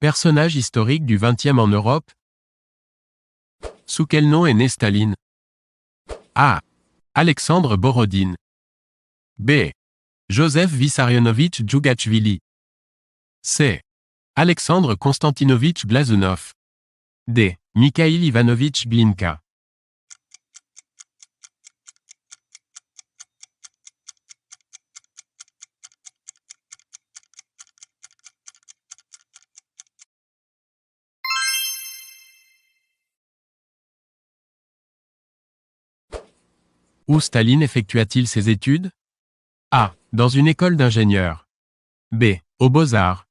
Personnage historique du XXe en Europe. Sous quel nom est né Staline? A. Alexandre Borodine. B. Joseph Vissarionovitch Djougachvili. C. Alexandre Konstantinovitch Glazunov. D. Mikhail Ivanovitch Glinka. Où Staline effectua-t-il ses études? A. Dans une école d'ingénieurs. B. Aux Beaux-Arts.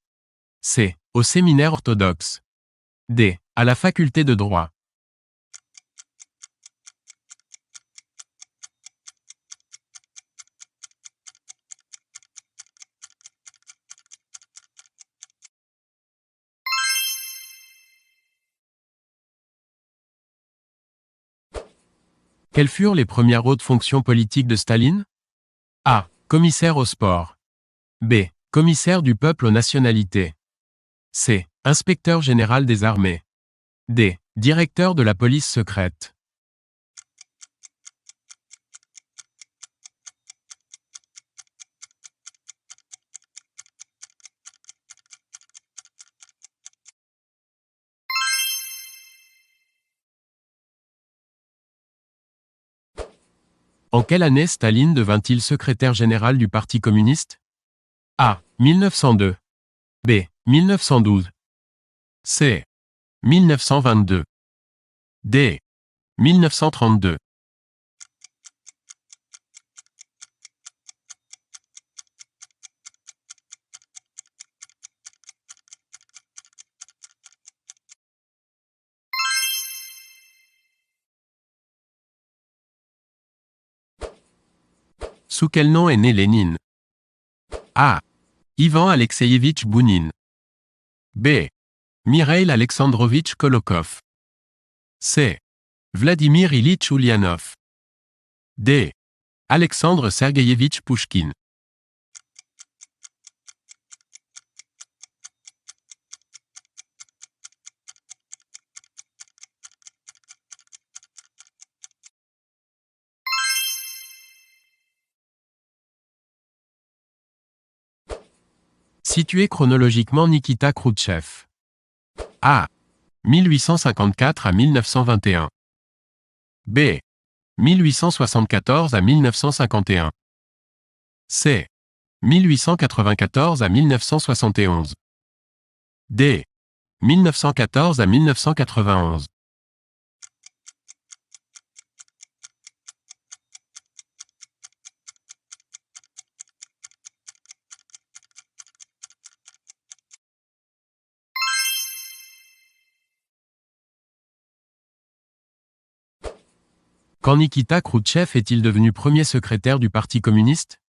C. Au séminaire orthodoxe. D. À la faculté de droit. Quelles furent les premières hautes fonctions politiques de Staline? A. Commissaire au sport. B. Commissaire du peuple aux nationalités. C. Inspecteur général des armées. D. Directeur de la police secrète. En quelle année Staline devint-il secrétaire général du Parti communiste? A. 1902. B. 1912. C. 1922. D. 1932. Sous quel nom est né Lénine? A. Ivan Alexeïevitch Bounine. B. Mikhail Alexandrovitch Kolokov. C. Vladimir Ilitch Ulyanov. D. Alexandre Sergueïevitch Pouchkine. Situé chronologiquement Nikita Khrouchtchev. A. 1854 à 1921. B. 1874 à 1951. C. 1894 à 1971. D. 1914 à 1991. Quand Nikita Khrouchtchev est-il devenu premier secrétaire du Parti communiste?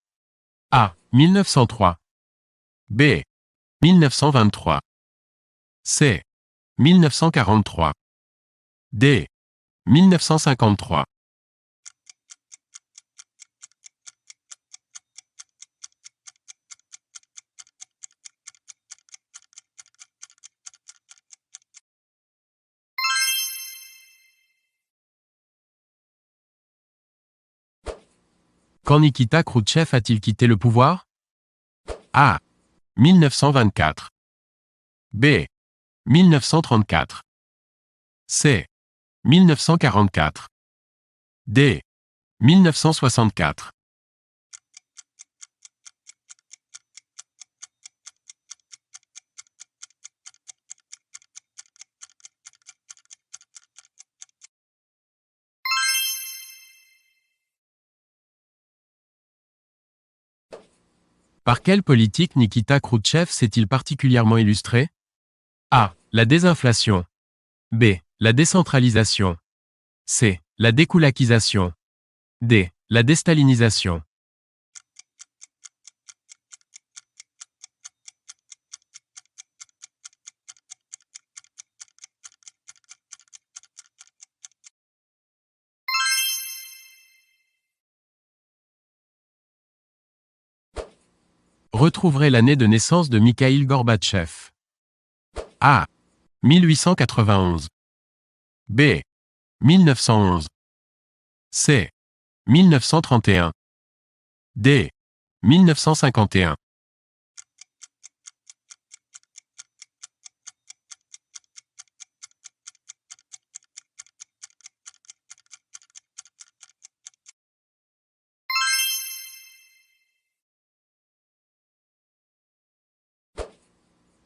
A. 1903. B. 1923. C. 1943. D. 1953. Quand Nikita Khrouchtchev a-t-il quitté le pouvoir? A. 1924. B. 1934. C. 1944. D. 1964. Par quelle politique Nikita Khrouchtchev s'est-il particulièrement illustré? A. La désinflation. B. La décentralisation. C. La dékoulakisation. D. La déstalinisation. Retrouverez l'année de naissance de Mikhaïl Gorbatchev. A. 1891. B. 1911. C. 1931. D. 1951.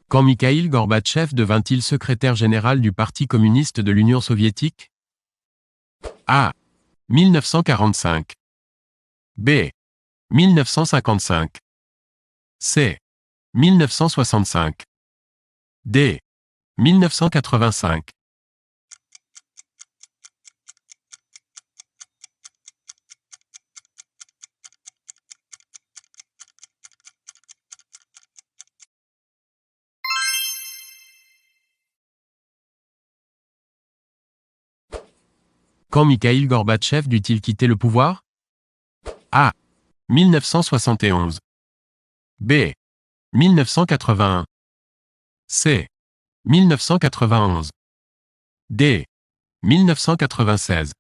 Quand Mikhaïl Gorbatchev devint-il secrétaire général du Parti communiste de l'Union soviétique? A. 1945. B. 1955. C. 1965. D. 1985. Quand Mikhaïl Gorbatchev dut-il quitter le pouvoir? A. 1971. B. 1981. C. 1991. D. 1996.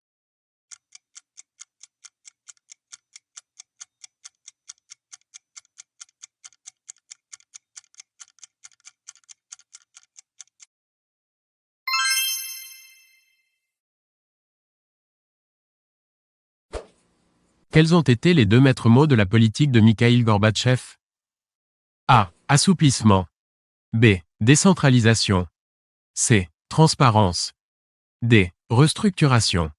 Quels ont été les deux maîtres mots de la politique de Mikhaïl Gorbatchev? A. Assouplissement. B. Décentralisation. C. Transparence. D. Restructuration.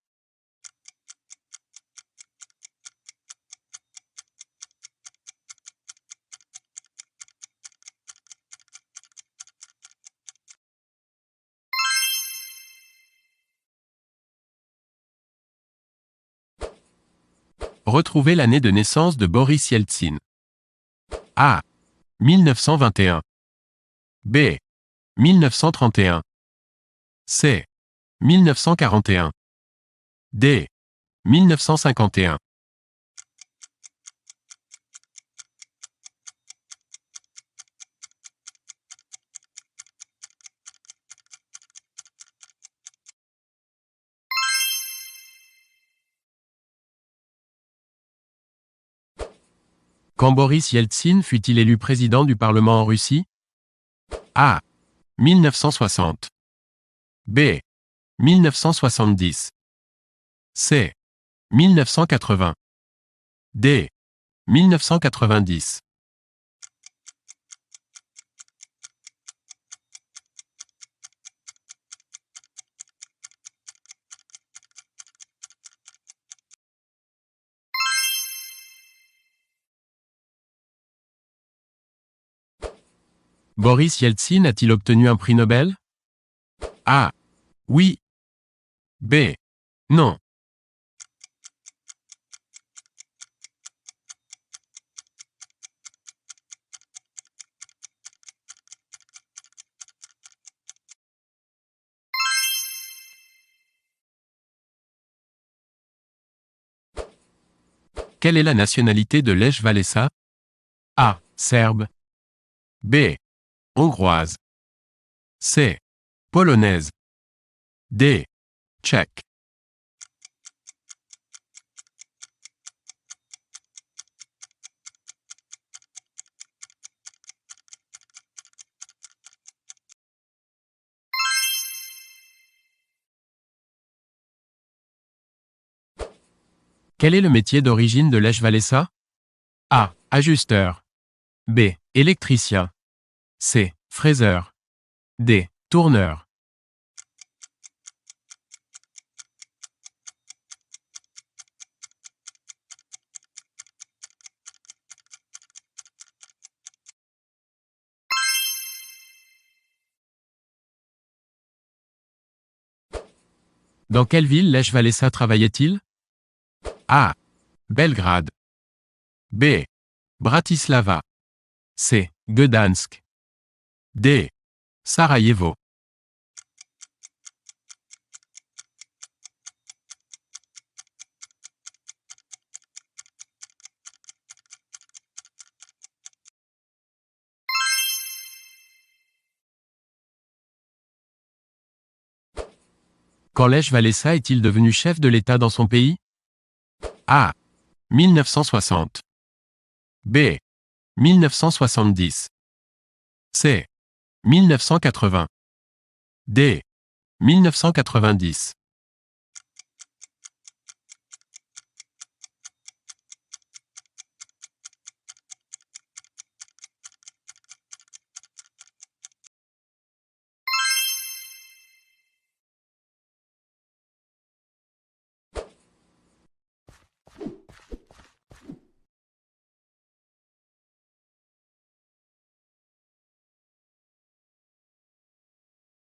Retrouvez l'année de naissance de Boris Yeltsin. A. 1921. B. 1931. C. 1941. D. 1951. Quand Boris Yeltsin fut-il élu président du Parlement en Russie? A. 1960. B. 1970. C. 1980. D. 1990. Boris Yeltsin a-t-il obtenu un prix Nobel? A. Oui. B. Non. Quelle est la nationalité de Lech Walesa? A. Serbe. B. Hongroise. C. Polonaise. D. Tchèque. Quel est le métier d'origine de Lech Walesa? A. Ajusteur. B. Électricien. C. Fraiseur. D. Tourneur. Dans quelle ville Lech Walesa travaillait-il? A. Belgrade. B. Bratislava. C. Gdansk. D. Sarajevo. Quand Lech Walesa est-il devenu chef de l'État dans son pays? A. 1960. B. 1970. C. 1980. D. 1990.